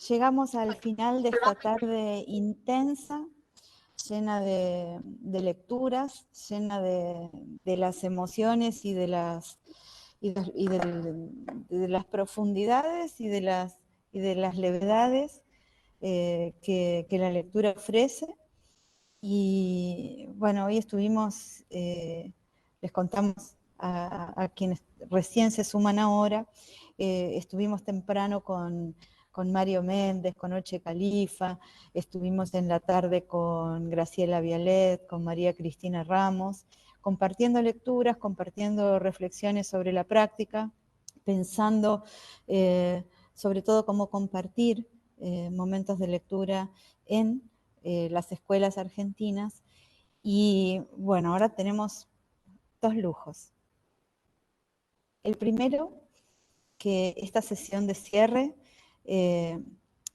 Llegamos al final de esta tarde intensa, llena de lecturas, llena de las emociones y de las, de las profundidades y de las levedades que la lectura ofrece. Y bueno, hoy estuvimos, les contamos a quienes recién se suman ahora, estuvimos temprano con Mario Méndez, con Oche Califa, estuvimos en la tarde con Graciela Vialet, con María Cristina Ramos, compartiendo lecturas, compartiendo reflexiones sobre la práctica, pensando sobre todo cómo compartir momentos de lectura en las escuelas argentinas. Y bueno, ahora tenemos dos lujos. El primero, que esta sesión de cierre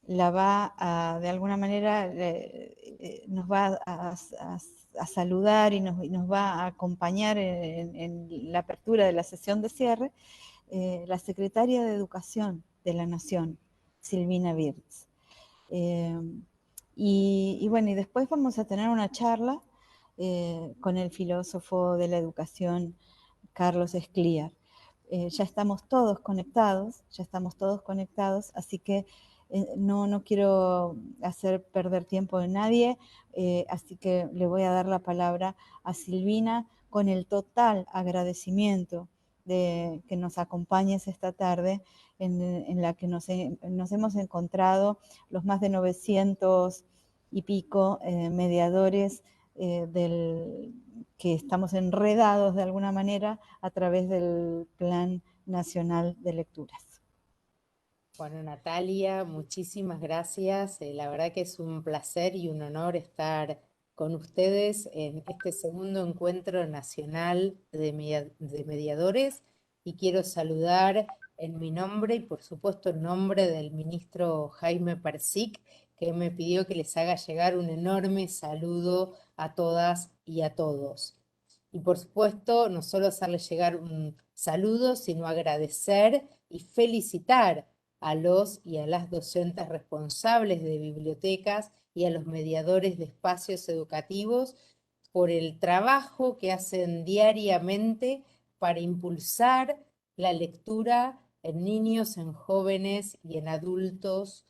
la va a, de alguna manera, nos va a saludar y nos va a acompañar en la apertura de la sesión de cierre, la secretaria de Educación de la Nación, Silvina Wirtz. Y bueno, y después vamos a tener una charla con el filósofo de la educación, Carlos Escliar. Ya estamos todos conectados, así que no quiero hacer perder tiempo de nadie, así que le voy a dar la palabra a Silvina con el total agradecimiento de que nos acompañes esta tarde en la que nos hemos encontrado los más de 900 y pico mediadores que estamos enredados de alguna manera a través del Plan Nacional de Lecturas. Bueno, Natalia, muchísimas gracias. La verdad que es un placer y un honor estar con ustedes en este segundo encuentro nacional de mediadores, y quiero saludar en mi nombre y por supuesto en nombre del ministro Jaime Persic, que me pidió que les haga llegar un enorme saludo a todas y a todos. Y por supuesto, no solo hacerles llegar un saludo, sino agradecer y felicitar a los y a las docentes responsables de bibliotecas y a los mediadores de espacios educativos por el trabajo que hacen diariamente para impulsar la lectura en niños, en jóvenes y en adultos.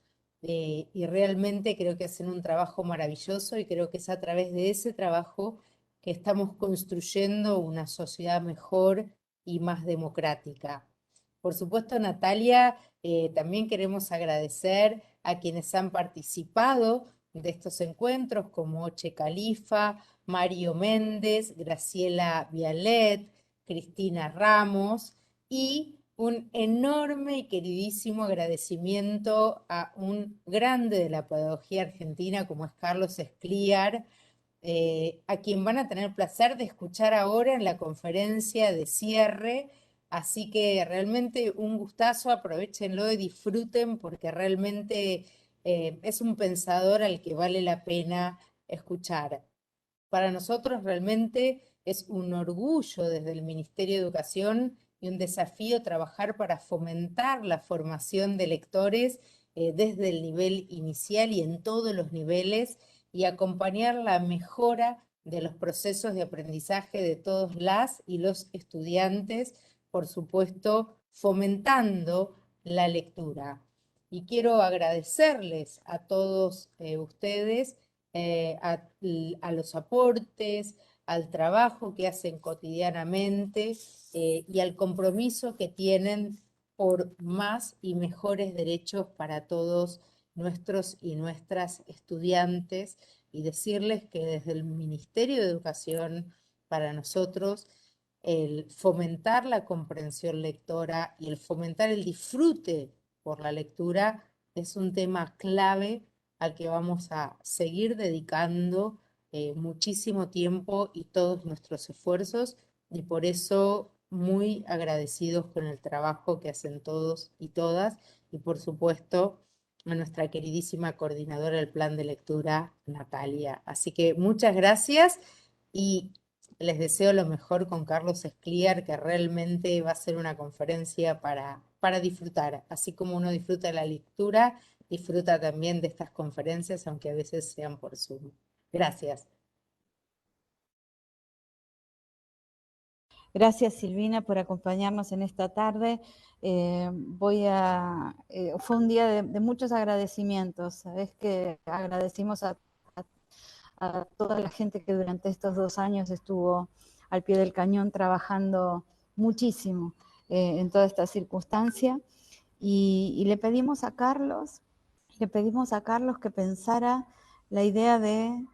Y realmente creo que hacen un trabajo maravilloso, y creo que es a través de ese trabajo que estamos construyendo una sociedad mejor y más democrática. Por supuesto, Natalia, también queremos agradecer a quienes han participado de estos encuentros, como Oche Califa, Mario Méndez, Graciela Vialet, Cristina Ramos, y un enorme y queridísimo agradecimiento a un grande de la pedagogía argentina como es Carlos Escliar, a quien van a tener el placer de escuchar ahora en la conferencia de cierre. Así que realmente un gustazo, aprovechenlo y disfruten, porque realmente es un pensador al que vale la pena escuchar. Para nosotros realmente es un orgullo desde el Ministerio de Educación y un desafío trabajar para fomentar la formación de lectores desde el nivel inicial y en todos los niveles, y acompañar la mejora de los procesos de aprendizaje de todos las y los estudiantes, por supuesto, fomentando la lectura. Y quiero agradecerles a todos ustedes, a los aportes, al trabajo que hacen cotidianamente y al compromiso que tienen por más y mejores derechos para todos nuestros y nuestras estudiantes, y decirles que desde el Ministerio de Educación, para nosotros, el fomentar la comprensión lectora y el fomentar el disfrute por la lectura es un tema clave al que vamos a seguir dedicando muchísimo tiempo y todos nuestros esfuerzos, y por eso muy agradecidos con el trabajo que hacen todos y todas, y por supuesto a nuestra queridísima coordinadora del plan de lectura, Natalia. Así que muchas gracias y les deseo lo mejor con Carlos Escliar, que realmente va a ser una conferencia para disfrutar. Así como uno disfruta la lectura, disfruta también de estas conferencias, aunque a veces sean por Zoom. Gracias. Gracias, Silvina, por acompañarnos en esta tarde. Fue un día de muchos agradecimientos. Sabes que agradecimos a toda la gente que durante estos 2 años estuvo al pie del cañón trabajando muchísimo en toda esta circunstancia. Y le pedimos a Carlos que pensara la idea de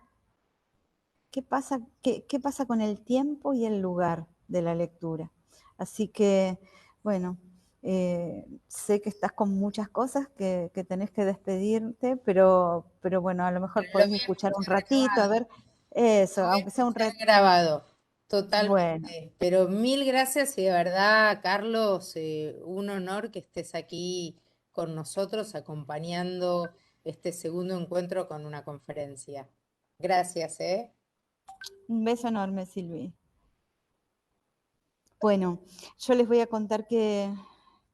qué pasa con el tiempo y el lugar de la lectura. Así que, bueno, sé que estás con muchas cosas que tenés que despedirte, pero bueno, a lo mejor Lo podés voy a escuchar un escuchar ratito, a grabado. ver, eso, Lo voy a aunque sea un escuchar ratito. grabado, Bueno, totalmente. Pero mil gracias y de verdad, Carlos, un honor que estés aquí con nosotros acompañando este segundo encuentro con una conferencia. Gracias, ¿eh? un beso enorme, Silvi. Bueno, yo les voy a contar que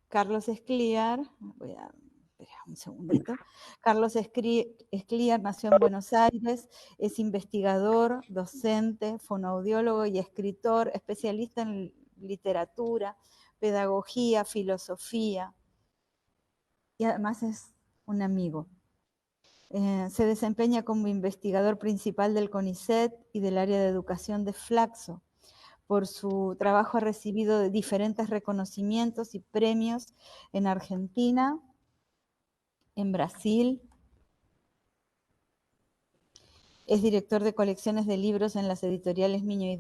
Carlos Escliar, voy a esperar un segundito. Carlos Escliar nació en Buenos Aires, es investigador, docente, fonoaudiólogo y escritor, especialista en literatura, pedagogía, filosofía, y además es un amigo. Se desempeña como investigador principal del CONICET y del área de educación de Flaxo. Por su trabajo ha recibido diferentes reconocimientos y premios en Argentina, en Brasil. Es director de colecciones de libros en las editoriales Miño y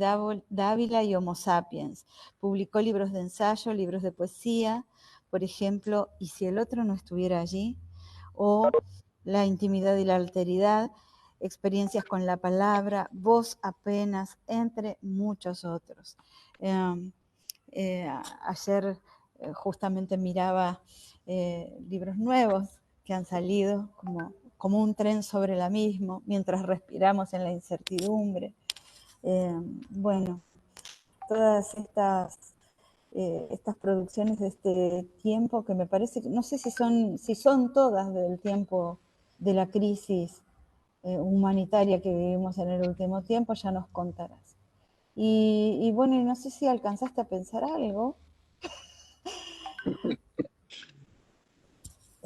Dávila y Homo Sapiens. Publicó libros de ensayo, libros de poesía, por ejemplo, ¿Y si el otro no estuviera allí? O La intimidad y la alteridad, experiencias con la palabra, voz apenas, entre muchos otros. Ayer justamente miraba libros nuevos que han salido como un tren sobre el abismo, mientras respiramos en la incertidumbre. Bueno, todas estas producciones de este tiempo que me parece, no sé si son todas del tiempo de la crisis humanitaria que vivimos en el último tiempo, ya nos contarás. Y bueno, no sé si alcanzaste a pensar algo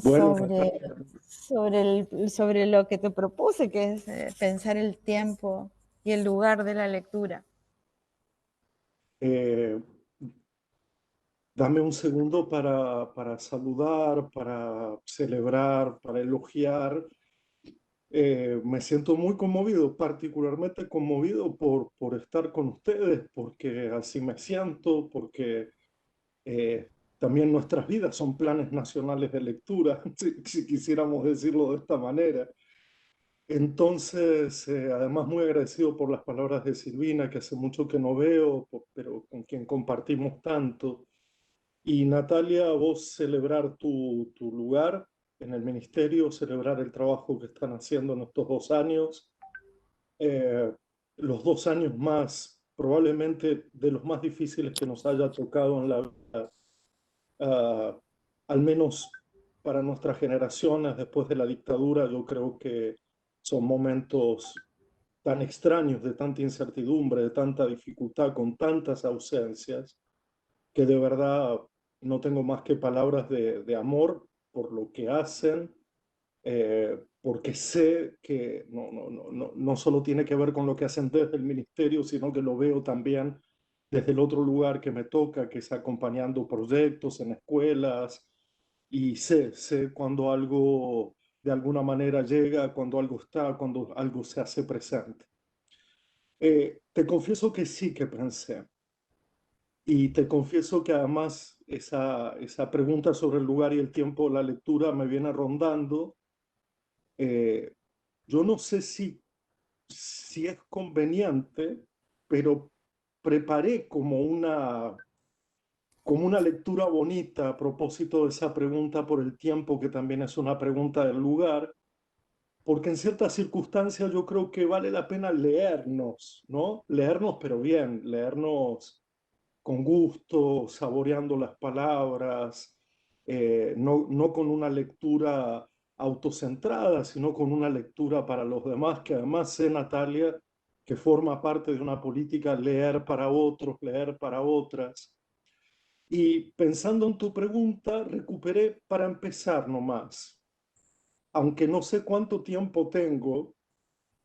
Bueno, sobre lo que te propuse, que es pensar el tiempo y el lugar de la lectura. eh, dame un segundo para saludar, para celebrar, para elogiar. Me siento muy conmovido, particularmente conmovido por estar con ustedes, porque así me siento, porque eh, también nuestras vidas son planes nacionales de lectura, si quisiéramos decirlo de esta manera. Entonces, además muy agradecido por las palabras de Silvina, que hace mucho que no veo, pero con quien compartimos tanto. Y Natalia, vos celebrar tu lugar en el ministerio, celebrar el trabajo que están haciendo en estos 2 años, eh, los 2 años más, probablemente de los más difíciles que nos haya tocado en la vida, ah, al menos para nuestras generaciones después de la dictadura. Yo creo que son momentos tan extraños, de tanta incertidumbre, de tanta dificultad, con tantas ausencias, que de verdad no tengo más que palabras de amor por lo que hacen, porque sé que no solo tiene que ver con lo que hacen desde el ministerio, sino que lo veo también desde el otro lugar que me toca, que es acompañando proyectos en escuelas, y sé cuando algo de alguna manera llega, cuando algo está, cuando algo se hace presente. Te confieso que sí que pensé, y te confieso que además esa pregunta sobre el lugar y el tiempo de la lectura me viene rondando. Eh, yo no sé si es conveniente, pero preparé como una lectura bonita a propósito de esa pregunta por el tiempo, que también es una pregunta del lugar, porque en ciertas circunstancias yo creo que vale la pena leernos, ¿no? Leernos, pero bien, leernos con gusto, saboreando las palabras, no con una lectura autocentrada, sino con una lectura para los demás, que además sé, Natalia, que forma parte de una política leer para otros, leer para otras. Y pensando en tu pregunta, recuperé para empezar nomás, aunque no sé cuánto tiempo tengo,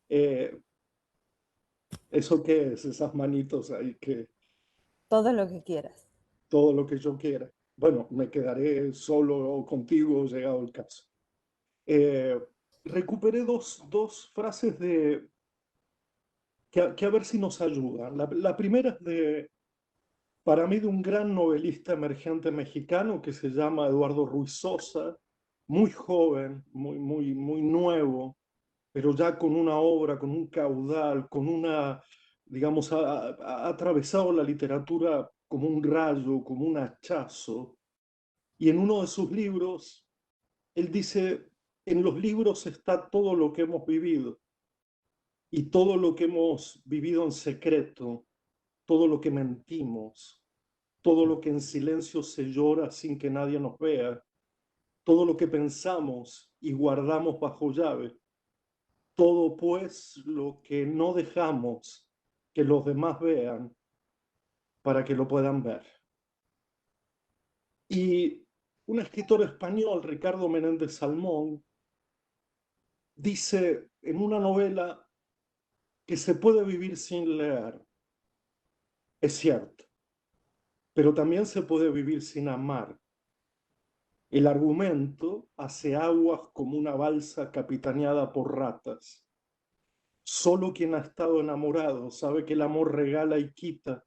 eh, ¿eso qué es? Esas manitos ahí que Todo lo que quieras. todo lo que yo quiera. Bueno, me quedaré solo contigo llegado el caso. Eh, recuperé dos frases que a ver si nos ayudan. La primera es para mí, de un gran novelista emergente mexicano que se llama Eduardo Ruiz Sosa, muy joven, muy nuevo, pero ya con una obra, con un caudal, con una, digamos, ha atravesado la literatura como un rayo, como un hachazo. Y en uno de sus libros, él dice, en los libros está todo lo que hemos vivido y todo lo que hemos vivido en secreto, todo lo que mentimos, todo lo que en silencio se llora sin que nadie nos vea, todo lo que pensamos y guardamos bajo llave, todo pues lo que no dejamos que los demás vean para que lo puedan ver. Y un escritor español, Ricardo Menéndez Salmón, dice en una novela que se puede vivir sin leer. Es cierto, pero también se puede vivir sin amar. El argumento hace aguas como una balsa capitaneada por ratas. Solo quien ha estado enamorado sabe que el amor regala y quita.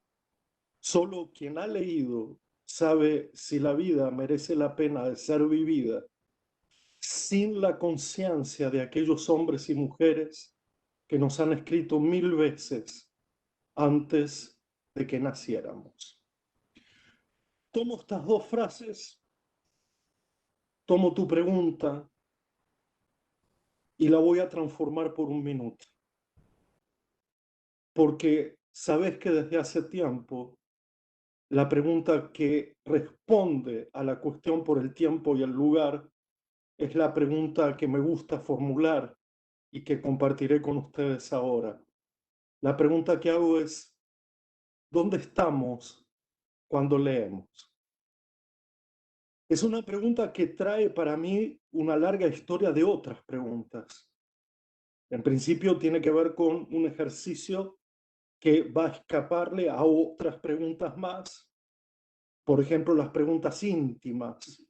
Solo quien ha leído sabe si la vida merece la pena de ser vivida sin la conciencia de aquellos hombres y mujeres que nos han escrito 1000 veces antes de que naciéramos. Tomo estas dos frases, tomo tu pregunta y la voy a transformar por un minuto. Porque sabes que desde hace tiempo la pregunta que responde a la cuestión por el tiempo y el lugar es la pregunta que me gusta formular y que compartiré con ustedes ahora. La pregunta que hago es, ¿dónde estamos cuando leemos? Es una pregunta que trae para mí una larga historia de otras preguntas. En principio tiene que ver con un ejercicio que va a escaparle a otras preguntas más. Por ejemplo, las preguntas íntimas,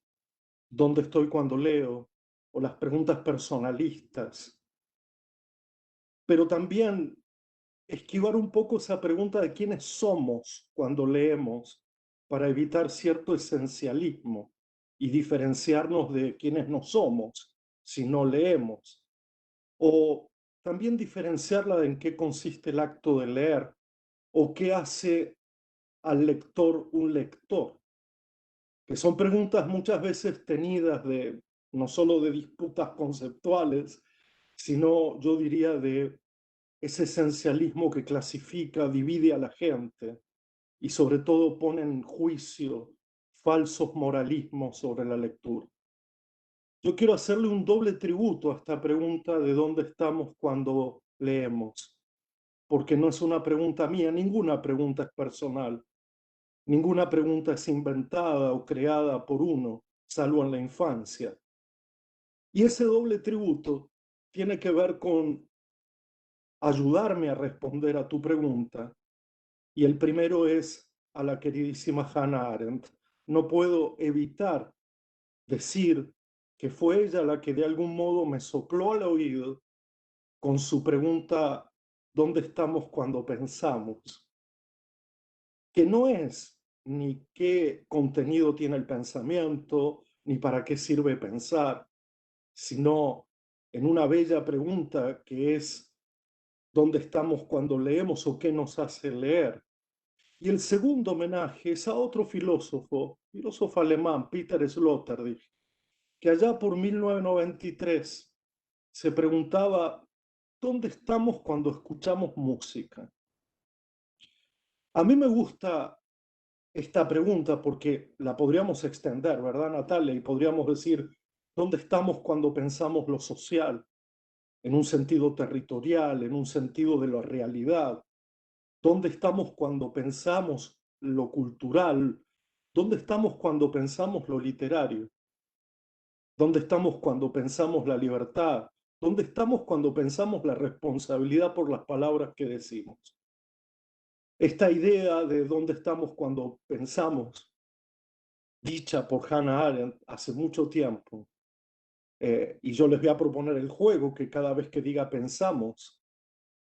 ¿dónde estoy cuando leo? O las preguntas personalistas. Pero también esquivar un poco esa pregunta de quiénes somos cuando leemos para evitar cierto esencialismo y diferenciarnos de quienes no somos si no leemos. O también diferenciarla de en qué consiste el acto de leer o qué hace al lector un lector, que son preguntas muchas veces tenidas de no solo de disputas conceptuales, sino yo diría de ese esencialismo que clasifica, divide a la gente y sobre todo pone en juicio falsos moralismos sobre la lectura. Yo quiero hacerle un doble tributo a esta pregunta de dónde estamos cuando leemos, porque no es una pregunta mía, ninguna pregunta es personal, ninguna pregunta es inventada o creada por uno, salvo en la infancia. Y ese doble tributo tiene que ver con ayudarme a responder a tu pregunta. Y el primero es a la queridísima Hannah Arendt. No puedo evitar decir que fue ella la que de algún modo me sopló al oído con su pregunta, ¿dónde estamos cuando pensamos? Que no es ni qué contenido tiene el pensamiento, ni para qué sirve pensar, sino en una bella pregunta que es, ¿dónde estamos cuando leemos o qué nos hace leer? Y el segundo homenaje es a otro filósofo alemán, Peter Sloterdijk, que allá por 1993 se preguntaba, ¿dónde estamos cuando escuchamos música? A mí me gusta esta pregunta porque la podríamos extender, ¿verdad, Natalia? Y podríamos decir, ¿Dónde estamos cuando pensamos lo social, en un sentido territorial, en un sentido de la realidad? ¿Dónde estamos cuando pensamos lo cultural? ¿Dónde estamos cuando pensamos lo literario? ¿Dónde estamos cuando pensamos la libertad? ¿Dónde estamos cuando pensamos la responsabilidad por las palabras que decimos? Esta idea de dónde estamos cuando pensamos, dicha por Hannah Arendt hace mucho tiempo, y yo les voy a proponer el juego que cada vez que diga pensamos,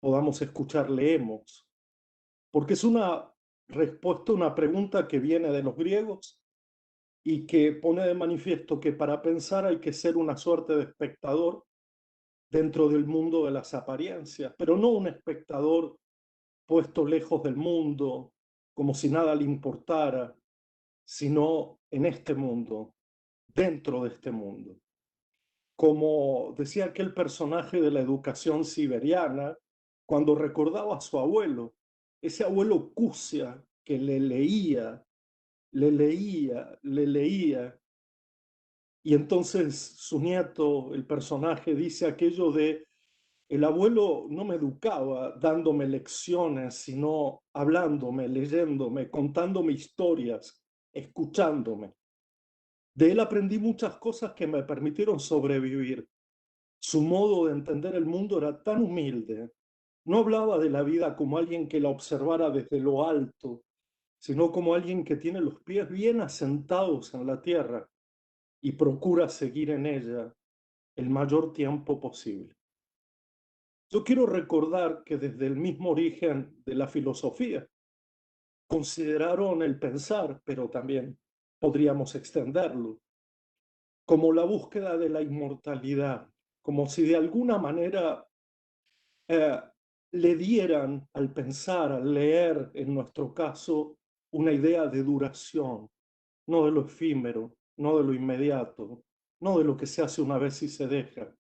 podamos escuchar leemos, porque es una respuesta a una pregunta que viene de los griegos y que pone de manifiesto que para pensar hay que ser una suerte de espectador dentro del mundo de las apariencias, pero no un espectador puesto lejos del mundo, como si nada le importara, sino en este mundo, dentro de este mundo. Como decía aquel personaje de la educación siberiana, cuando recordaba a su abuelo, ese abuelo Cusia que le leía, le leía, le leía, y entonces su nieto, el personaje, dice aquello de: el abuelo no me educaba dándome lecciones, sino hablándome, leyéndome, contándome historias, escuchándome. De él aprendí muchas cosas que me permitieron sobrevivir. Su modo de entender el mundo era tan humilde. No hablaba de la vida como alguien que la observara desde lo alto, sino como alguien que tiene los pies bien asentados en la tierra y procura seguir en ella el mayor tiempo posible. Yo quiero recordar que desde el mismo origen de la filosofía consideraron el pensar, pero también podríamos extenderlo, como la búsqueda de la inmortalidad, como si de alguna manera eh, le dieran al pensar, al leer, en nuestro caso, una idea de duración, no de lo efímero, no de lo inmediato, no de lo que se hace una vez y se deja,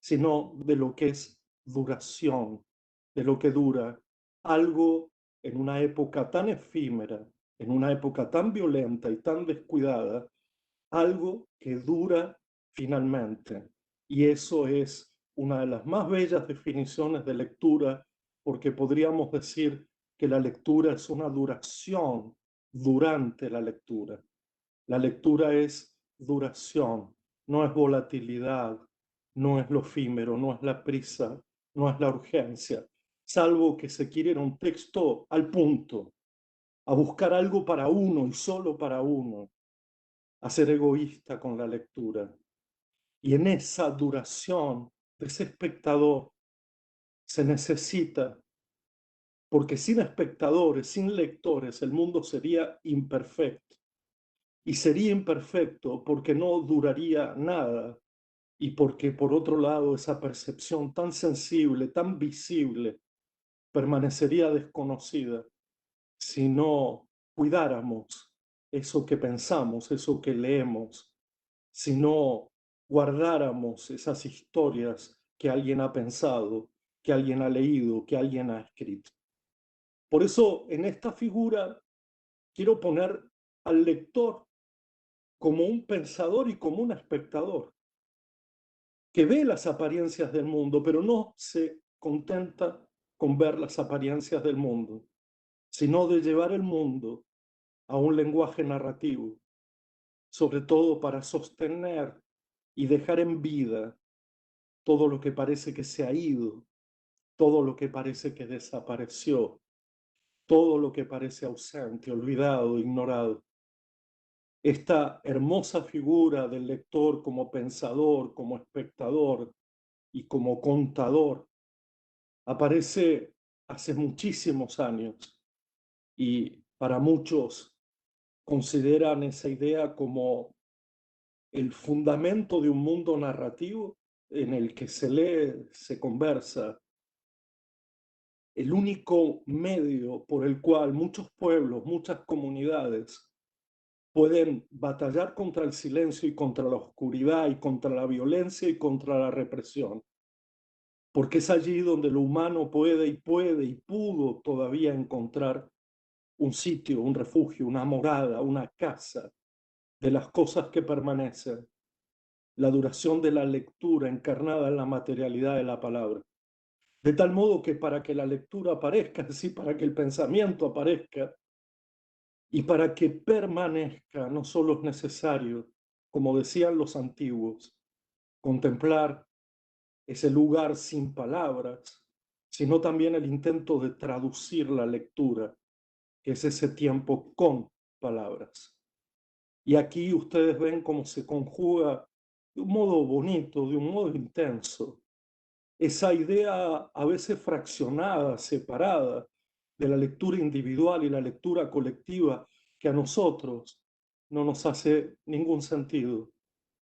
sino de lo que es duración, de lo que dura algo en una época tan efímera, en una época tan violenta y tan descuidada, algo que dura finalmente. Y eso es una de las más bellas definiciones de lectura, porque podríamos decir que la lectura es una duración durante la lectura. La lectura es duración, no es volatilidad, no es lo efímero, no es la prisa, no es la urgencia, salvo que se quiere un texto al punto, a buscar algo para uno y solo para uno, a ser egoísta con la lectura. Y en esa duración de ese espectador se necesita, porque sin espectadores, sin lectores, el mundo sería imperfecto. Y sería imperfecto porque no duraría nada y porque por otro lado esa percepción tan sensible, tan visible, permanecería desconocida si no cuidáramos eso que pensamos, eso que leemos, si no guardáramos esas historias que alguien ha pensado, que alguien ha leído, que alguien ha escrito. Por eso en esta figura quiero poner al lector como un pensador y como un espectador, que ve las apariencias del mundo, pero no se contenta con ver las apariencias del mundo, sino de llevar el mundo a un lenguaje narrativo, sobre todo para sostener y dejar en vida todo lo que parece que se ha ido, todo lo que parece que desapareció, todo lo que parece ausente, olvidado, ignorado. Esta hermosa figura del lector como pensador, como espectador y como contador aparece hace muchísimos años y para muchos consideran esa idea como el fundamento de un mundo narrativo en el que se lee, se conversa, el único medio por el cual muchos pueblos, muchas comunidades pueden batallar contra el silencio y contra la oscuridad y contra la violencia y contra la represión, porque es allí donde lo humano puede y pudo todavía encontrar un sitio, un refugio, una morada, una casa de las cosas que permanecen. la duración de la lectura encarnada en la materialidad de la palabra. De tal modo que para que la lectura aparezca, es decir, para que el pensamiento aparezca y para que permanezca, no solo es necesario, como decían los antiguos, contemplar ese lugar sin palabras, sino también el intento de traducir la lectura, que es ese tiempo con palabras. Y aquí ustedes ven cómo se conjuga de un modo bonito, de un modo intenso, esa idea a veces fraccionada, separada, de la lectura individual y la lectura colectiva, que a nosotros no nos hace ningún sentido.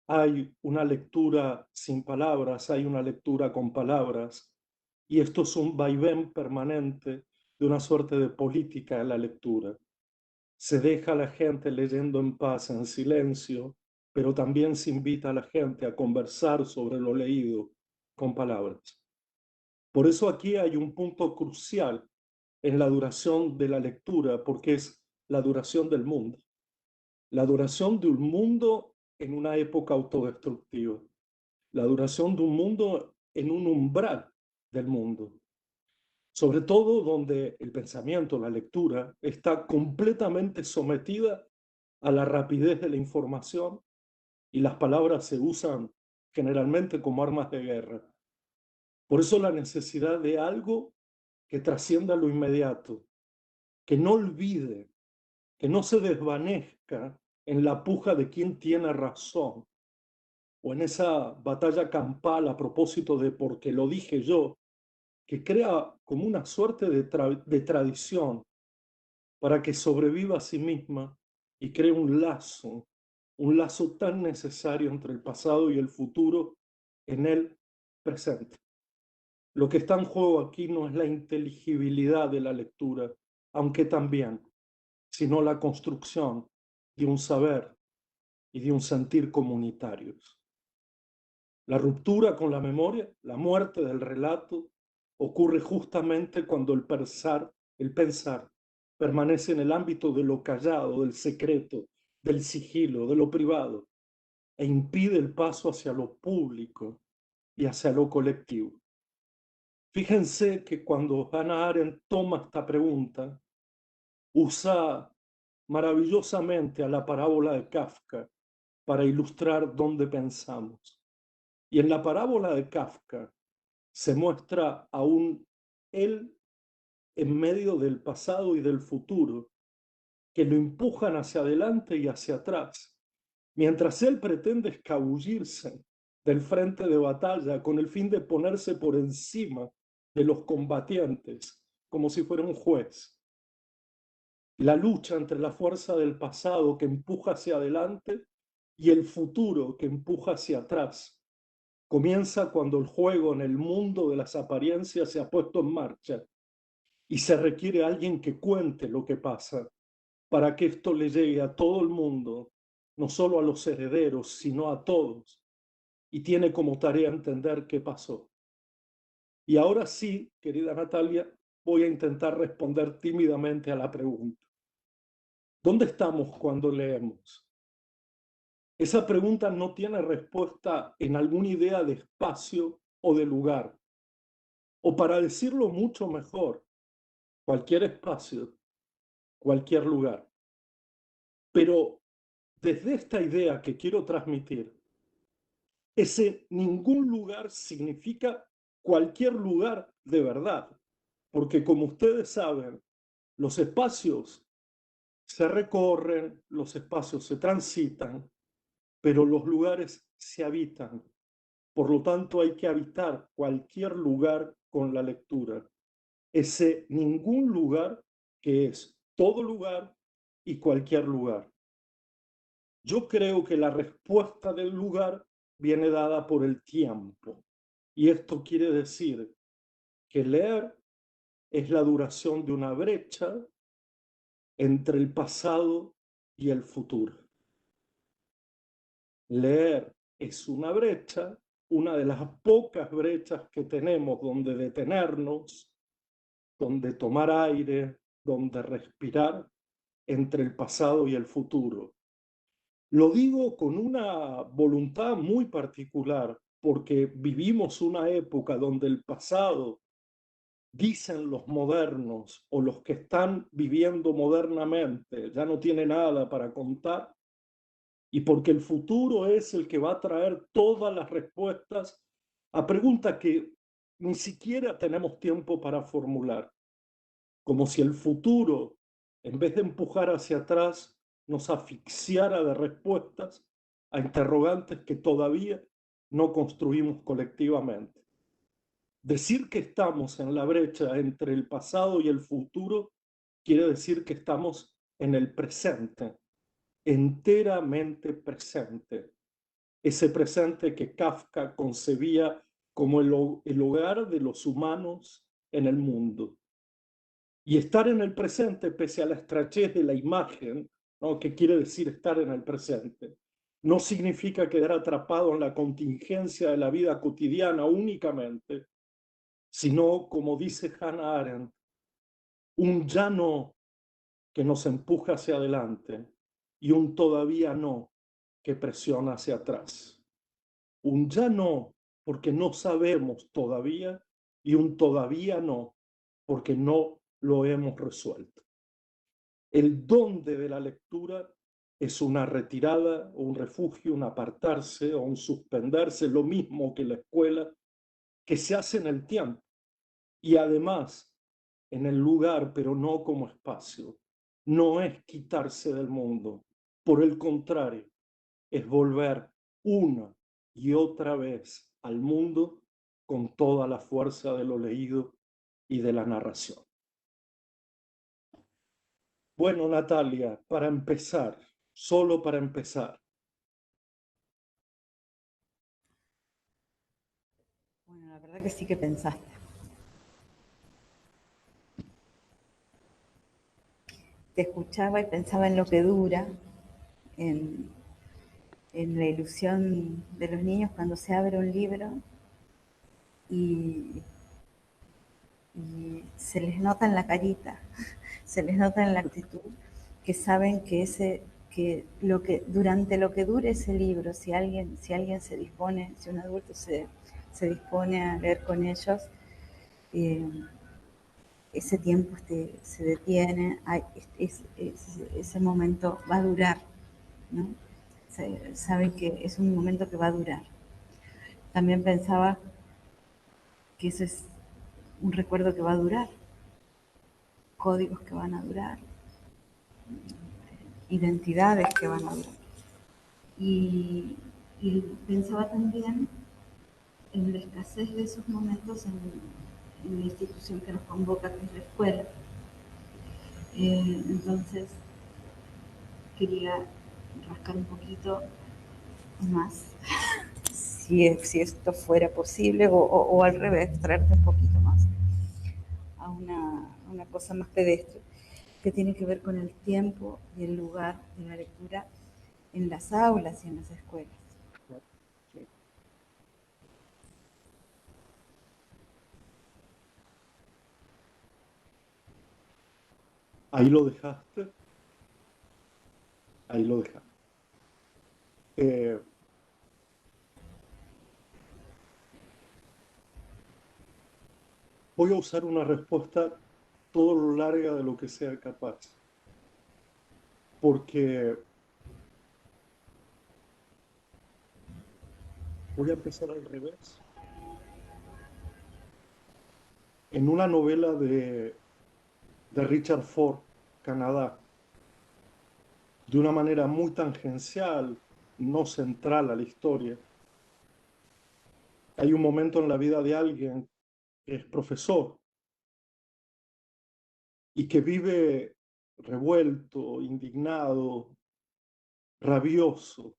Hay una lectura sin palabras, hay una lectura con palabras, y esto es un vaivén permanente de una suerte de política de la lectura. Se deja a la gente leyendo en paz, en silencio, pero también se invita a la gente a conversar sobre lo leído con palabras. Por eso aquí hay un punto crucial en la duración de la lectura, porque es la duración del mundo. La duración de un mundo en una época autodestructiva. La duración de un mundo en un umbral del mundo. Sobre todo donde el pensamiento, la lectura, está completamente sometida a la rapidez de la información y las palabras se usan generalmente como armas de guerra. Por eso la necesidad de algo que trascienda lo inmediato, que no olvide, que no se desvanezca en la puja de quién tiene razón, o en esa batalla campal a propósito de porque lo dije yo, que crea como una suerte de tradición para que sobreviva a sí misma y cree un lazo tan necesario entre el pasado y el futuro en el presente. Lo que está en juego aquí no es la inteligibilidad de la lectura, aunque también, sino la construcción de un saber y de un sentir comunitarios. La ruptura con la memoria, la muerte del relato, ocurre justamente cuando el pensar permanece en el ámbito de lo callado, del secreto, del sigilo, de lo privado, e impide el paso hacia lo público y hacia lo colectivo. Fíjense que cuando Hannah Arendt toma esta pregunta, usa maravillosamente a la parábola de Kafka para ilustrar dónde pensamos. Y en la parábola de Kafka se muestra a un él en medio del pasado y del futuro que lo empujan hacia adelante y hacia atrás, mientras él pretende escabullirse del frente de batalla con el fin de ponerse por encima de los combatientes, como si fuera un juez. La lucha entre la fuerza del pasado que empuja hacia adelante y el futuro que empuja hacia atrás comienza cuando el juego en el mundo de las apariencias se ha puesto en marcha y se requiere alguien que cuente lo que pasa para que esto le llegue a todo el mundo, no solo a los herederos, sino a todos. Y tiene como tarea entender qué pasó. Y ahora sí, querida Natalia, voy a intentar responder tímidamente a la pregunta. ¿Dónde estamos cuando leemos? Esa pregunta no tiene respuesta en alguna idea de espacio o de lugar. O para decirlo mucho mejor, cualquier espacio, cualquier lugar. Pero desde esta idea que quiero transmitir, ese ningún lugar significa cualquier lugar de verdad. Porque como ustedes saben, los espacios se recorren, los espacios se transitan, pero los lugares se habitan. Por lo tanto, hay que habitar cualquier lugar con la lectura. Ese ningún lugar que es todo lugar y cualquier lugar. Yo creo que la respuesta del lugar viene dada por el tiempo. Y esto quiere decir que leer es la duración de una brecha entre el pasado y el futuro. Leer es una brecha, una de las pocas brechas que tenemos donde detenernos, donde tomar aire, donde respirar entre el pasado y el futuro. Lo digo con una voluntad muy particular, porque vivimos una época donde el pasado, dicen los modernos o los que están viviendo modernamente, ya no tiene nada para contar, y porque el futuro es el que va a traer todas las respuestas a preguntas que ni siquiera tenemos tiempo para formular, como si el futuro, en vez de empujar hacia atrás, nos asfixiara de respuestas a interrogantes que todavía no construimos colectivamente. Decir que estamos en la brecha entre el pasado y el futuro quiere decir que estamos en el presente, enteramente presente. Ese presente que Kafka concebía como el hogar de los humanos en el mundo. Y estar en el presente, pese a la estrechez de la imagen, ¿no? ¿Qué quiere decir estar en el presente? No significa quedar atrapado en la contingencia de la vida cotidiana únicamente, sino, como dice Hannah Arendt, un ya no que nos empuja hacia adelante y un todavía no que presiona hacia atrás. Un ya no porque no sabemos todavía y un todavía no porque no lo hemos resuelto. El dónde de la lectura es una retirada o un refugio, un apartarse o un suspenderse, lo mismo que la escuela, que se hace en el tiempo y además en el lugar, pero no como espacio. No es quitarse del mundo, por el contrario, es volver una y otra vez al mundo con toda la fuerza de lo leído y de la narración. Bueno, Natalia, para empezar, solo para empezar. Bueno, la verdad que sí que pensaste. Te escuchaba y pensaba en lo que dura, en, en la ilusión de los niños cuando se abre un libro y, y se les nota en la carita, se les nota en la actitud, que saben que durante lo que dure ese libro, si alguien se dispone, si un adulto se dispone a leer con ellos, eh, ese tiempo se detiene, ese momento va a durar, ¿no? Saben que es un momento que va a durar. También pensaba que eso es un recuerdo que va a durar, códigos que van a durar, identidades que van a durar. Y, y pensaba también en la escasez de esos momentos en la institución que nos convoca, que es la escuela. Entonces, quería rascar un poquito más, si esto fuera posible, o al revés, traerte un poquito más a una cosa más pedestre, que tiene que ver con el tiempo y el lugar de la lectura en las aulas y en las escuelas. Ahí lo dejaste. Ahí lo dejaste. Voy a usar una respuesta todo lo larga de lo que sea capaz, porque voy a empezar al revés. En una novela de Richard Ford, Canadá, de una manera muy tangencial, no central a la historia, hay un momento en la vida de alguien que es profesor y que vive revuelto, indignado, rabioso,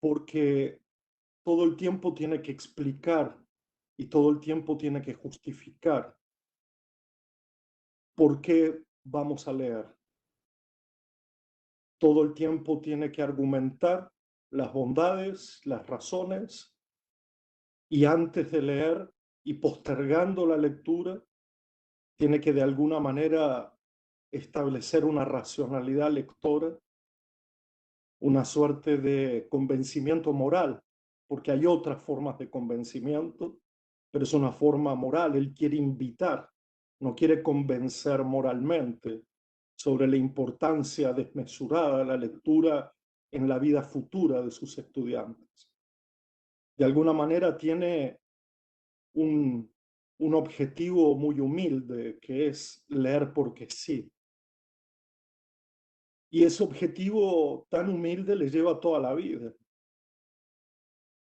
porque todo el tiempo tiene que explicar y todo el tiempo tiene que justificar por qué vamos a leer. Todo el tiempo tiene que argumentar las bondades, las razones, y antes de leer y postergando la lectura, tiene que de alguna manera establecer una racionalidad lectora una suerte de convencimiento moral, porque hay otras formas de convencimiento, pero es una forma moral. Él quiere invitar, no quiere convencer moralmente sobre la importancia desmesurada de la lectura en la vida futura de sus estudiantes. De alguna manera tiene un objetivo muy humilde, que es leer porque sí. Y ese objetivo tan humilde le lleva toda la vida,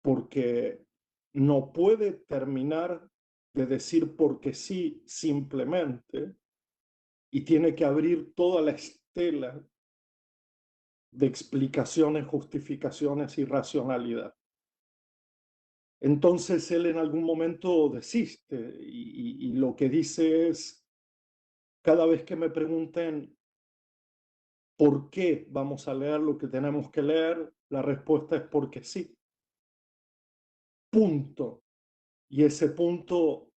porque no puede terminar de decir porque sí simplemente, y tiene que abrir toda la estela de explicaciones, justificaciones y racionalidad. Entonces él en algún momento desiste y lo que dice es, cada vez que me pregunten por qué vamos a leer lo que tenemos que leer, la respuesta es porque sí. Punto. Y ese punto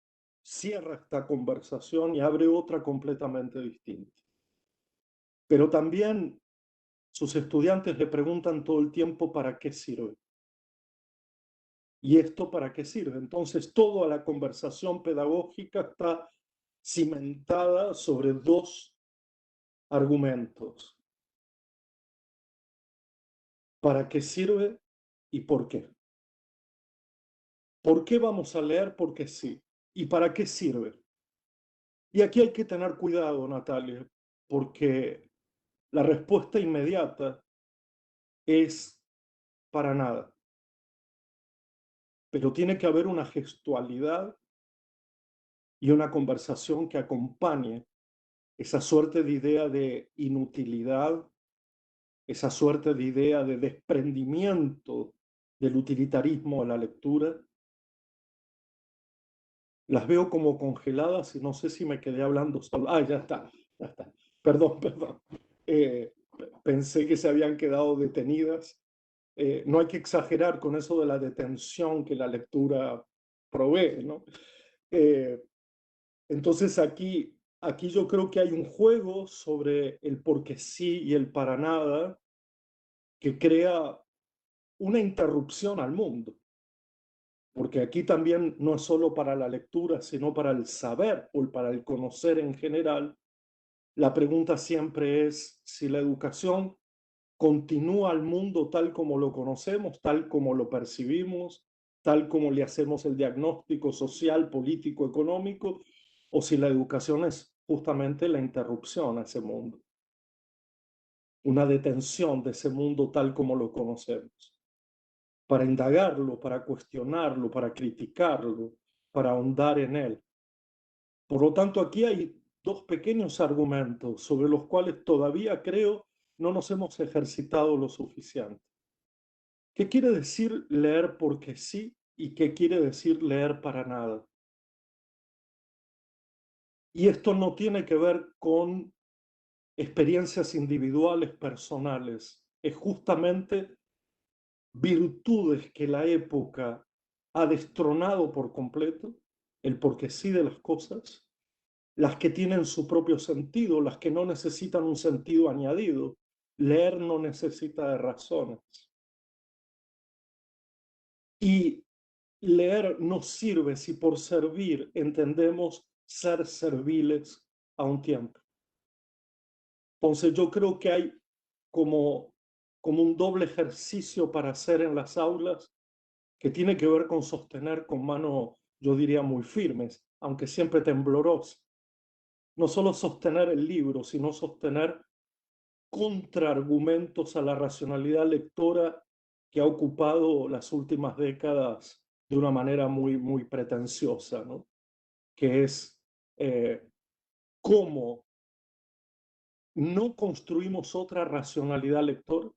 cierra esta conversación y abre otra completamente distinta. Pero también sus estudiantes le preguntan todo el tiempo para qué sirve. ¿Y esto para qué sirve? Entonces, toda la conversación pedagógica está cimentada sobre dos argumentos. ¿Para qué sirve y por qué? ¿Por qué vamos a leer? Porque sí. ¿Y para qué sirve? Y aquí hay que tener cuidado, Natalia, porque la respuesta inmediata es para nada. Pero tiene que haber una gestualidad y una conversación que acompañe esa suerte de idea de inutilidad, esa suerte de idea de desprendimiento del utilitarismo de la lectura. Las veo como congeladas y no sé si me quedé hablando solo. Ah, ya está, ya está. Perdón, perdón. Pensé que se habían quedado detenidas. No hay que exagerar con eso de la detención que la lectura provee, ¿no? Entonces aquí yo creo que hay un juego sobre el por qué sí y el para nada que crea una interrupción al mundo. Porque aquí también no es solo para la lectura, sino para el saber o para el conocer en general. La pregunta siempre es si la educación continúa al mundo tal como lo conocemos, tal como lo percibimos, tal como le hacemos el diagnóstico social, político, económico, o si la educación es justamente la interrupción a ese mundo, una detención de ese mundo tal como lo conocemos, para indagarlo, para cuestionarlo, para criticarlo, para ahondar en él. Por lo tanto, aquí hay dos pequeños argumentos sobre los cuales todavía creo no nos hemos ejercitado lo suficiente. ¿Qué quiere decir leer porque sí y qué quiere decir leer para nada? Y esto no tiene que ver con experiencias individuales, personales. Es justamente virtudes que la época ha destronado por completo, el porque sí de las cosas, las que tienen su propio sentido, las que no necesitan un sentido añadido. Leer no necesita de razones. Y leer nos sirve si por servir entendemos ser serviles a un tiempo. Entonces yo creo que hay como un doble ejercicio para hacer en las aulas que tiene que ver con sostener con mano, yo diría, muy firmes, aunque siempre temblorosas. No solo sostener el libro, sino sostener contraargumentos a la racionalidad lectora que ha ocupado las últimas décadas de una manera muy, muy pretenciosa, ¿no? Que es cómo no construimos otra racionalidad lectora,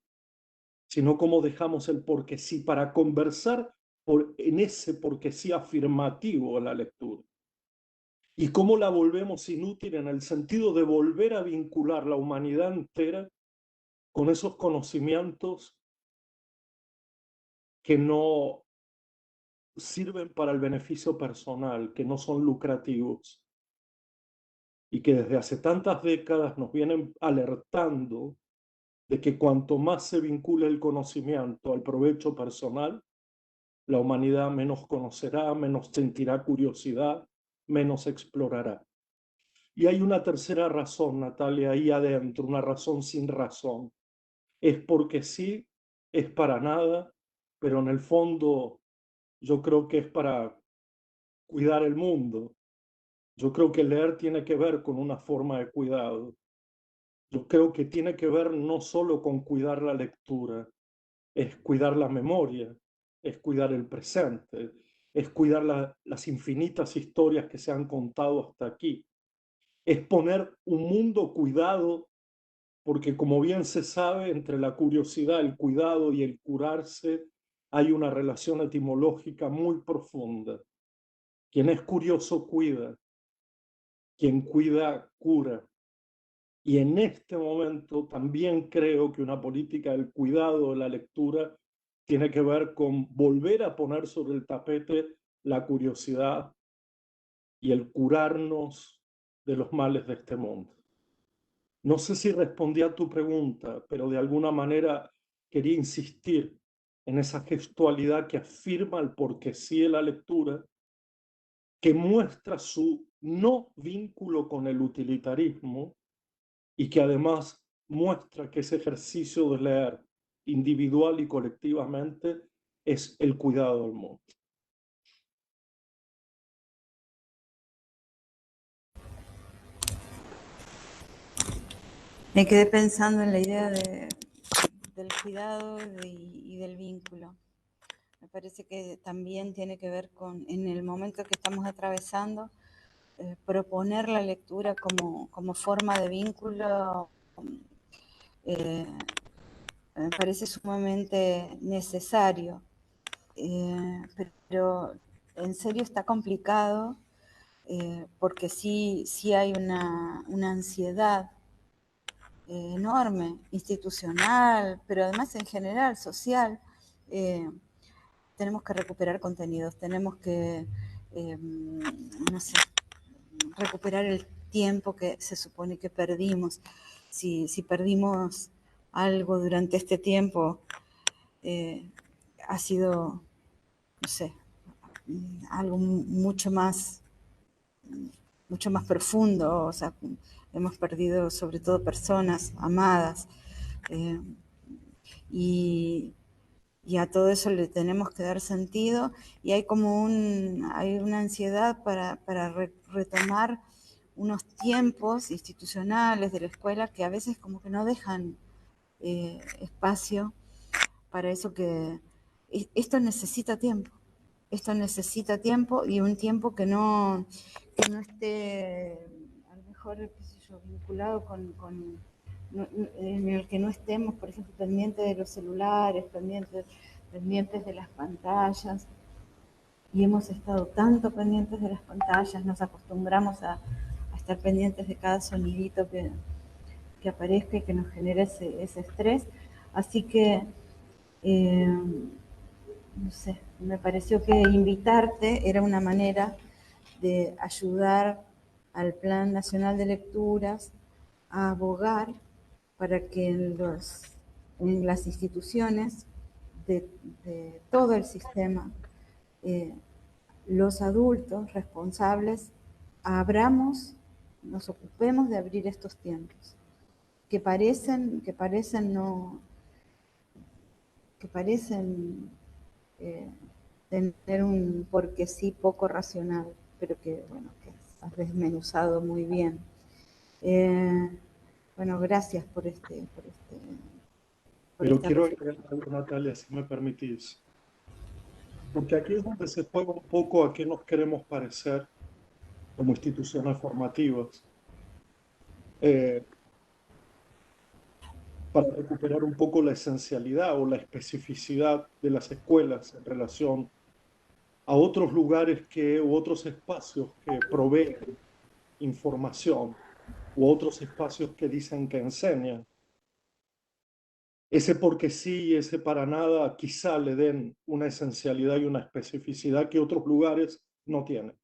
sino cómo dejamos el porque sí para conversar en ese porque sí afirmativo a la lectura. Y cómo la volvemos inútil en el sentido de volver a vincular la humanidad entera con esos conocimientos que no sirven para el beneficio personal, que no son lucrativos y que desde hace tantas décadas nos vienen alertando de que cuanto más se vincule el conocimiento al provecho personal, la humanidad menos conocerá, menos sentirá curiosidad, menos explorará. Y hay una tercera razón, Natalia, ahí adentro, una razón sin razón. Es porque sí, es para nada, pero en el fondo yo creo que es para cuidar el mundo. Yo creo que leer tiene que ver con una forma de cuidado. Yo creo que tiene que ver no solo con cuidar la lectura, es cuidar la memoria, es cuidar el presente, es cuidar las infinitas historias que se han contado hasta aquí, es poner un mundo cuidado, porque como bien se sabe, entre la curiosidad, el cuidado y el curarse hay una relación etimológica muy profunda. Quien es curioso cuida, quien cuida cura. Y en este momento también creo que una política del cuidado de la lectura tiene que ver con volver a poner sobre el tapete la curiosidad y el curarnos de los males de este mundo. No sé si respondí a tu pregunta, pero de alguna manera quería insistir en esa gestualidad que afirma el porque sí de la lectura, que muestra su no vínculo con el utilitarismo y que además muestra que ese ejercicio de leer individual y colectivamente es el cuidado del mundo. Me quedé pensando en la idea del cuidado y del vínculo. Me parece que también tiene que ver con, en el momento que estamos atravesando, proponer la lectura como forma de vínculo, eh, me parece sumamente necesario. Pero en serio está complicado, porque sí hay una ansiedad enorme, institucional, pero además en general, social. Tenemos que recuperar contenidos, tenemos que, no sé, recuperar el tiempo que se supone que perdimos. Si perdimos algo durante este tiempo, ha sido, no sé, algo mucho más profundo. O sea, hemos perdido sobre todo personas amadas, eh, y, y a todo eso le tenemos que dar sentido, y hay como hay una ansiedad para retomar unos tiempos institucionales de la escuela que a veces como que no dejan espacio para eso que esto necesita tiempo. Esto necesita tiempo, y un tiempo que no esté, a lo mejor, qué sé yo, vinculado en el que no estemos, por ejemplo, pendientes de los celulares, pendientes de las pantallas. Y hemos estado tanto pendientes de las pantallas, nos acostumbramos a estar pendientes de cada sonidito que aparezca y que nos genere ese estrés. Así que, eh, no sé, me pareció que invitarte era una manera de ayudar al Plan Nacional de Lecturas a abogar para que en las instituciones de todo el sistema, eh, los adultos responsables nos ocupemos de abrir estos tiempos, que parecen eh, tener un porque sí poco racional, pero que, bueno, que has desmenuzado muy bien. Eh, bueno, gracias por Pero esta quiero reflexión. agregar algo, Natalia, si me permitís, porque aquí es donde se juega un poco a qué nos queremos parecer como instituciones formativas, eh, para recuperar un poco la esencialidad o la especificidad de las escuelas en relación a otros lugares u otros espacios que proveen información u otros espacios que dicen que enseñan. Ese porque sí y ese para nada quizá le den una esencialidad y una especificidad que otros lugares no tienen.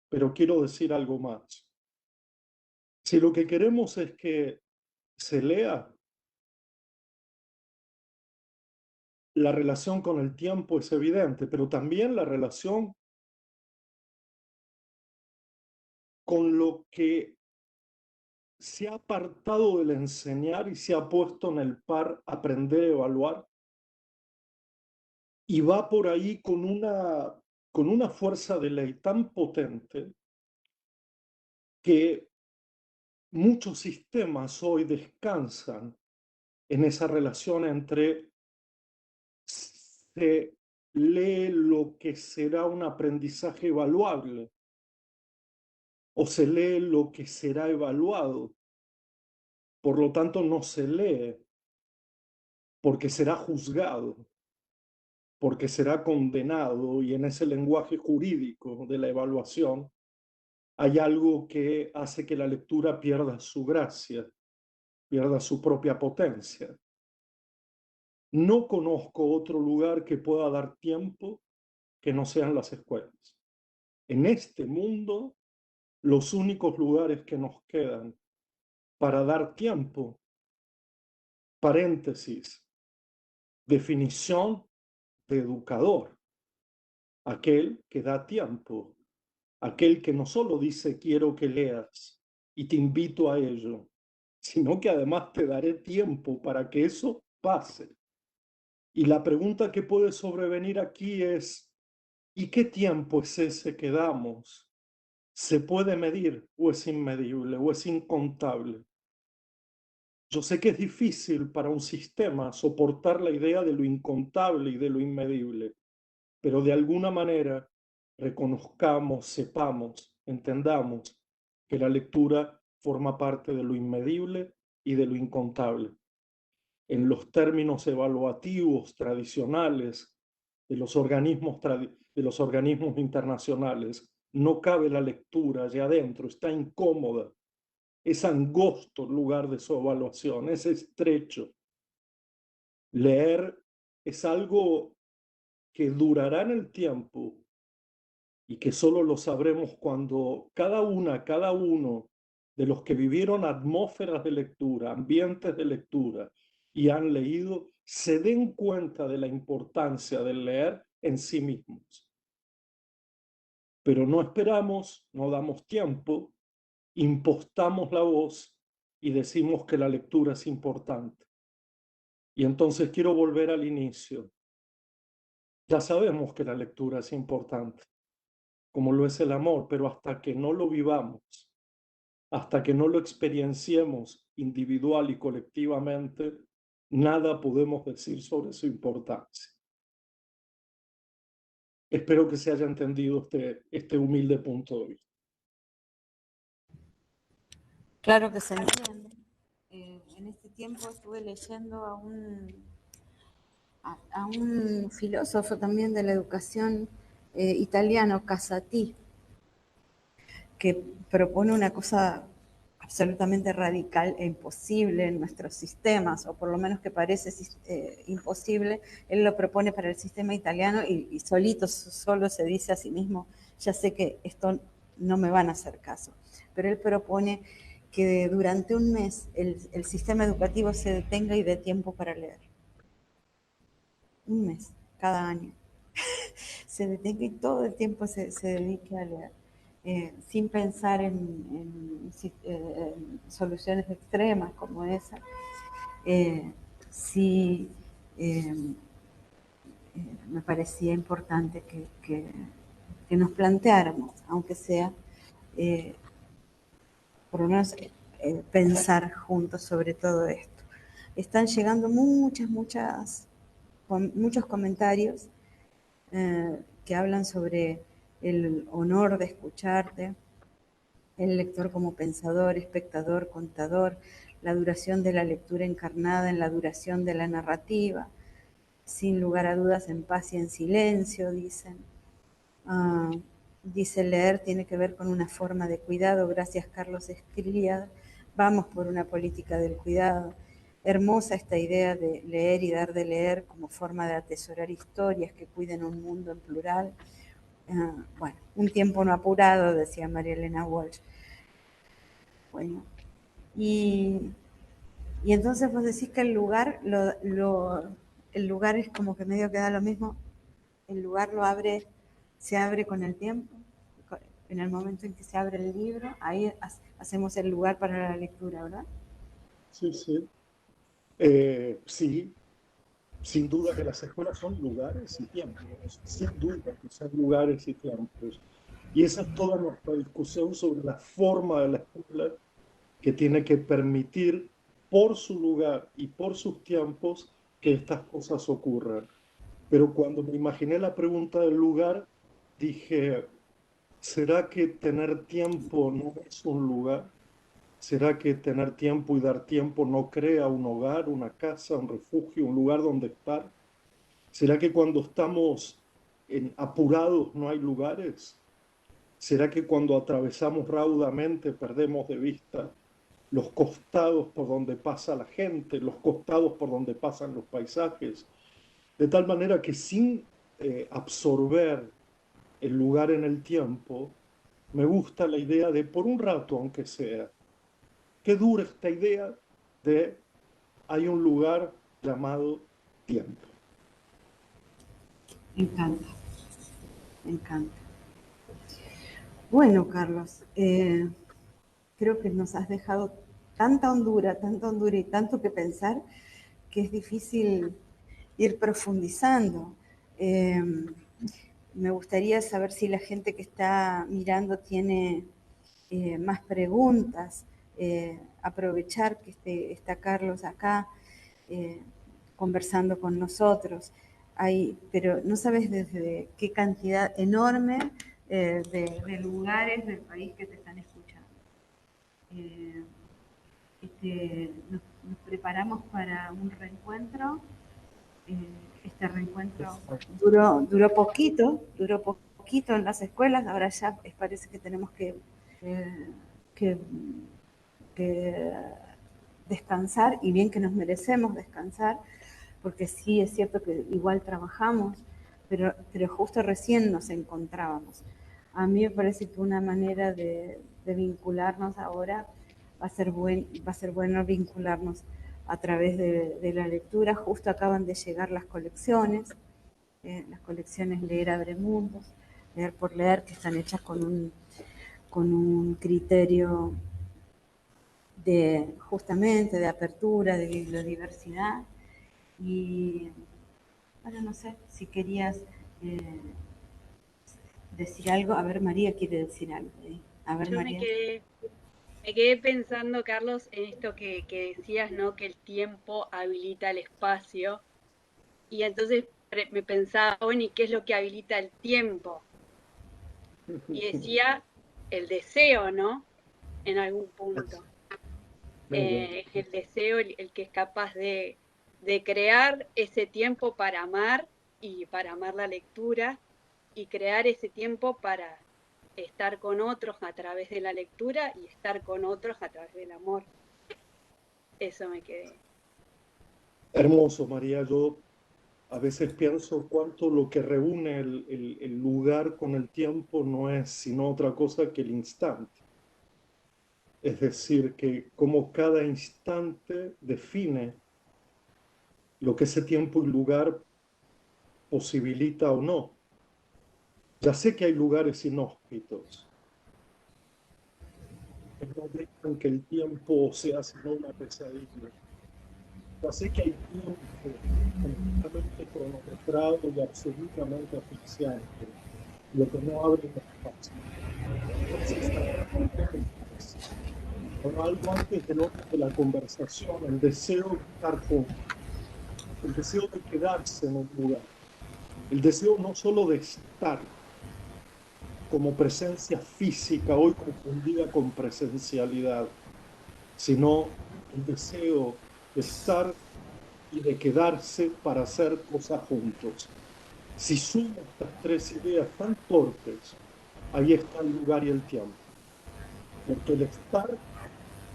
Pero quiero decir algo más. Si lo que queremos es que se lea, la relación con el tiempo es evidente, pero también la relación con lo que se ha apartado del enseñar y se ha puesto en el par aprender, evaluar, y va por ahí con una fuerza de ley tan potente que muchos sistemas hoy descansan en esa relación entre se lee lo que será un aprendizaje evaluable o se lee lo que será evaluado. Por lo tanto, no se lee porque será juzgado, porque será condenado, y en ese lenguaje jurídico de la evaluación hay algo que hace que la lectura pierda su gracia, pierda su propia potencia. No conozco otro lugar que pueda dar tiempo que no sean las escuelas. En este mundo, los únicos lugares que nos quedan para dar tiempo, paréntesis, definición de educador, aquel que da tiempo, aquel que no solo dice quiero que leas y te invito a ello, sino que además te daré tiempo para que eso pase. Y la pregunta que puede sobrevenir aquí es, ¿y qué tiempo es ese que damos? ¿Se puede medir o es inmedible o es incontable? Yo sé que es difícil para un sistema soportar la idea de lo incontable y de lo inmedible, pero de alguna manera reconozcamos, sepamos, entendamos que la lectura forma parte de lo inmedible y de lo incontable. En los términos evaluativos tradicionales de los organismos internacionales, no cabe la lectura allá adentro, está incómoda, es angosto el lugar de su evaluación, es estrecho. Leer es algo que durará en el tiempo y que solo lo sabremos cuando cada uno de los que vivieron atmósferas de lectura, ambientes de lectura y han leído, se den cuenta de la importancia del leer en sí mismos. Pero no esperamos, no damos tiempo, impostamos la voz y decimos que la lectura es importante. Y entonces quiero volver al inicio. Ya sabemos que la lectura es importante, como lo es el amor, pero hasta que no lo vivamos, hasta que no lo experienciemos individual y colectivamente, nada podemos decir sobre su importancia. Espero que se haya entendido este humilde punto de vista. Claro que se entiende. En este tiempo estuve leyendo a un filósofo también de la educación italiano, Casati, que propone una cosa absolutamente radical e imposible en nuestros sistemas, o por lo menos que parece imposible. Él lo propone para el sistema italiano y solo se dice a sí mismo, ya sé que esto no me van a hacer caso, pero él propone que durante un mes el sistema educativo se detenga y dé tiempo para leer. Un mes, cada año. Se detenga y todo el tiempo se dedique a leer. Sin pensar en soluciones extremas como esa. Sí, me parecía importante que nos planteáramos, aunque sea, por lo menos, pensar juntos sobre todo esto. Están llegando muchos comentarios que hablan sobre el honor de escucharte, el lector como pensador, espectador, contador, la duración de la lectura encarnada en la duración de la narrativa, sin lugar a dudas en paz y en silencio, dicen. Dice, leer tiene que ver con una forma de cuidado, gracias Carlos Escrivá, vamos por una política del cuidado. Hermosa esta idea de leer y dar de leer como forma de atesorar historias que cuiden un mundo en plural. Bueno, un tiempo no apurado, decía María Elena Walsh. Bueno, y entonces vos decís que el lugar el lugar es como que medio queda lo mismo. El lugar se abre con el tiempo. En el momento en que se abre el libro, ahí hacemos el lugar para la lectura, ¿verdad? Sí, sí. Sí, sin duda que las escuelas son lugares y tiempos, sin duda que son lugares y tiempos. Y esa es toda nuestra discusión sobre la forma de la escuela que tiene que permitir por su lugar y por sus tiempos que estas cosas ocurran. Pero cuando me imaginé la pregunta del lugar, dije, ¿será que tener tiempo no es un lugar? ¿Será que tener tiempo y dar tiempo no crea un hogar, una casa, un refugio, un lugar donde estar? ¿Será que cuando estamos apurados no hay lugares? ¿Será que cuando atravesamos raudamente perdemos de vista los costados por donde pasa la gente, los costados por donde pasan los paisajes? De tal manera que sin absorber el lugar en el tiempo, me gusta la idea de, por un rato aunque sea, que dure esta idea de hay un lugar llamado tiempo. Me encanta, me encanta. Bueno, Carlos, creo que nos has dejado tanta hondura y tanto que pensar, que es difícil ir profundizando. Me gustaría saber si la gente que está mirando tiene más preguntas, aprovechar que está Carlos acá conversando con nosotros. Pero no sabes desde qué cantidad enorme de lugares del país que te están escuchando. Nos preparamos para un reencuentro. Este reencuentro duró poquito en las escuelas, ahora ya parece que tenemos que descansar, y bien que nos merecemos descansar, porque sí es cierto que igual trabajamos, pero justo recién nos encontrábamos. A mí me parece que una manera de vincularnos ahora va a ser bueno vincularnos a través de la lectura. Justo acaban de llegar las colecciones Leer Abre Mundos, Leer por Leer, que están hechas con un criterio justamente de apertura, de bibliodiversidad. Y bueno, no sé si querías decir algo. A ver, María quiere decir algo. A ver, Yo María. me quedé pensando, Carlos, en esto que decías, ¿no? Que el tiempo habilita el espacio. Y entonces me pensaba, bueno, ¿y qué es lo que habilita el tiempo? Y decía el deseo, ¿no? En algún punto. El deseo, el que es capaz de crear ese tiempo para amar y para amar la lectura, y crear ese tiempo para estar con otros a través de la lectura y estar con otros a través del amor. Eso me quedé. Hermoso, María. Yo a veces pienso cuánto lo que reúne el lugar con el tiempo no es sino otra cosa que el instante. Es decir, que como cada instante define lo que ese tiempo y lugar posibilita o no. Ya sé que hay lugares inhóspitos, que no dejan que el tiempo sea sino una pesadilla. Ya sé que hay tiempo completamente cronometrado y absolutamente asfixiante, lo que no abre el espacio. Ahora, algo antes del orden de la conversación, el deseo de estar juntos, el deseo de quedarse en un lugar, el deseo no solo de estar como presencia física, hoy confundida con presencialidad, sino el deseo de estar y de quedarse para hacer cosas juntos. Si sumo estas tres ideas tan torpes, ahí está el lugar y el tiempo. Porque el estar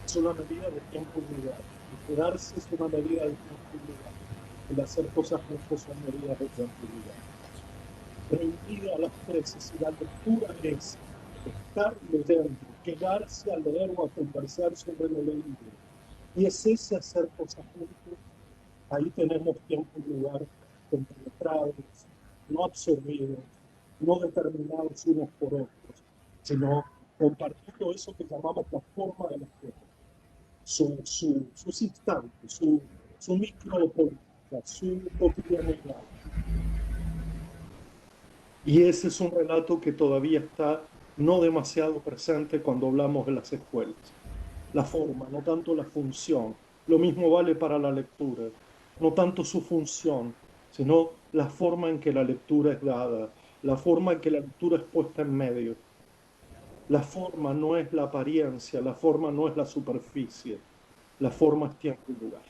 es una medida de tiempo y lugar. El quedarse es una medida de tiempo y lugar. El hacer cosas juntos son medidas de tiempo y lugar. Reunida a las tres, si la lectura es estar leyendo, quedarse a leer o a conversar sobre lo leído, y es ese hacer cosas juntos, Ahí tenemos tiempo y lugar compenetrados, no absorbidos, no determinados unos por otros, sino compartiendo eso que llamamos la forma de las cosas, sus instantes, su micropolítica, su cotidianidad. Y ese es un relato que todavía está no demasiado presente cuando hablamos de las escuelas. La forma, no tanto la función. Lo mismo vale para la lectura. No tanto su función, sino la forma en que la lectura es dada, la forma en que la lectura es puesta en medio. La forma no es la apariencia, la forma no es la superficie, la forma es tiempo y lugar.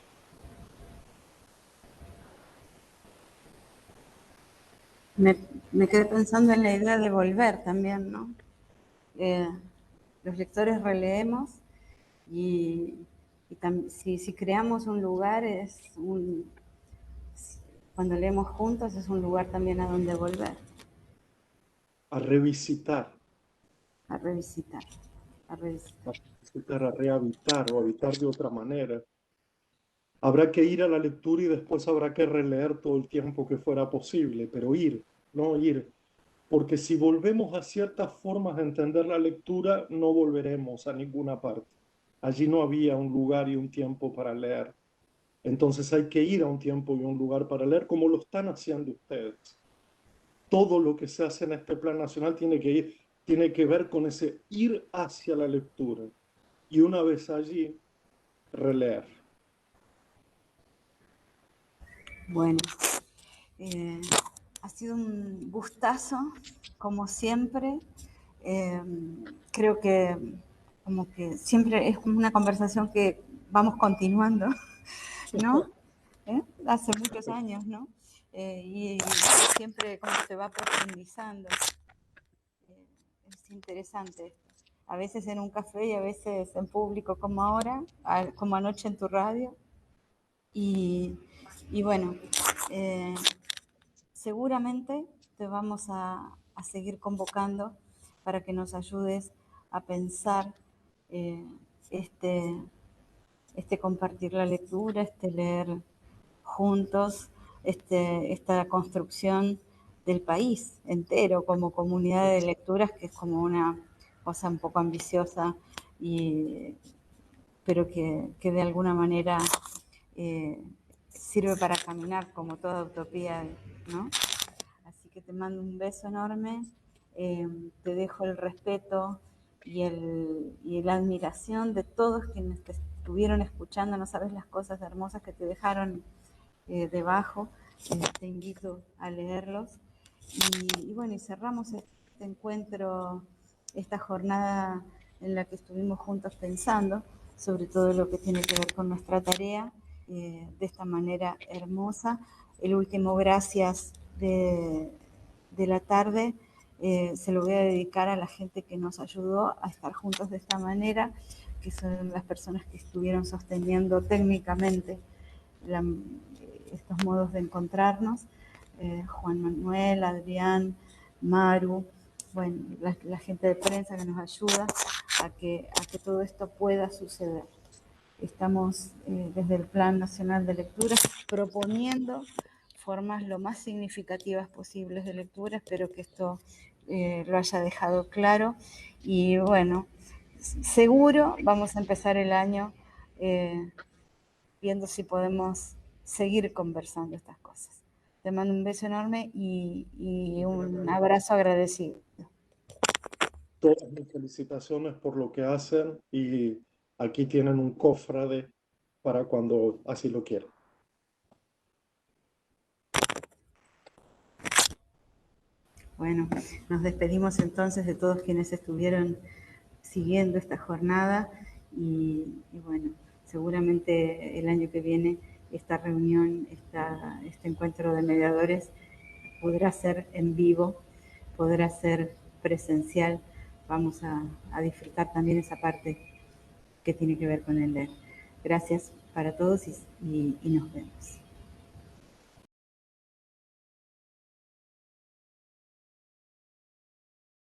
Me quedé pensando en la idea de volver también, ¿no? Los lectores releemos y si creamos un lugar, cuando leemos juntos es un lugar también a donde volver. A revisitar. A revisitar. A revisitar. A revisitar, a rehabitar o habitar de otra manera. Habrá que ir a la lectura y después habrá que releer todo el tiempo que fuera posible, pero ir, no ir. Porque si volvemos a ciertas formas de entender la lectura, no volveremos a ninguna parte. Allí no había un lugar y un tiempo para leer. Entonces hay que ir a un tiempo y un lugar para leer, como lo están haciendo ustedes. Todo lo que se hace en este plan nacional tiene que ver con ese ir hacia la lectura. Y una vez allí, releer. Bueno, ha sido un gustazo, como siempre. Creo que como que siempre es como una conversación que vamos continuando, ¿no? Hace muchos años, ¿no? Y siempre como se va profundizando. Es interesante esto. A veces en un café y a veces en público como ahora, como anoche en tu radio. Y bueno, seguramente te vamos a seguir convocando para que nos ayudes a pensar este compartir la lectura, leer juntos, esta construcción del país entero como comunidad de lecturas, que es como una cosa un poco ambiciosa, pero que de alguna manera sirve para caminar como toda utopía, ¿no? Así que te mando un beso enorme, te dejo el respeto y la admiración de todos quienes te estuvieron escuchando. No sabes las cosas hermosas que te dejaron debajo. Te invito a leerlos. Y bueno, y cerramos este encuentro, esta jornada en la que estuvimos juntos pensando sobre todo lo que tiene que ver con nuestra tarea, de esta manera hermosa. El último gracias de la tarde se lo voy a dedicar a la gente que nos ayudó a estar juntos de esta manera, que son las personas que estuvieron sosteniendo técnicamente estos modos de encontrarnos, Juan Manuel, Adrián, Maru, bueno, la gente de prensa que nos ayuda a que todo esto pueda suceder. Estamos desde el Plan Nacional de Lectura proponiendo formas lo más significativas posibles de lectura. Espero que esto lo haya dejado claro. Y bueno, seguro vamos a empezar el año viendo si podemos seguir conversando estas cosas. Te mando un beso enorme y un abrazo agradecido. Todas mis felicitaciones por lo que hacen y aquí tienen un cofrade para cuando así lo quieran. Bueno, nos despedimos entonces de todos quienes estuvieron siguiendo esta jornada y bueno, seguramente el año que viene esta reunión, este encuentro de mediadores podrá ser en vivo, podrá ser presencial. Vamos a disfrutar también esa parte que tiene que ver con el leer. Gracias para todos y nos vemos.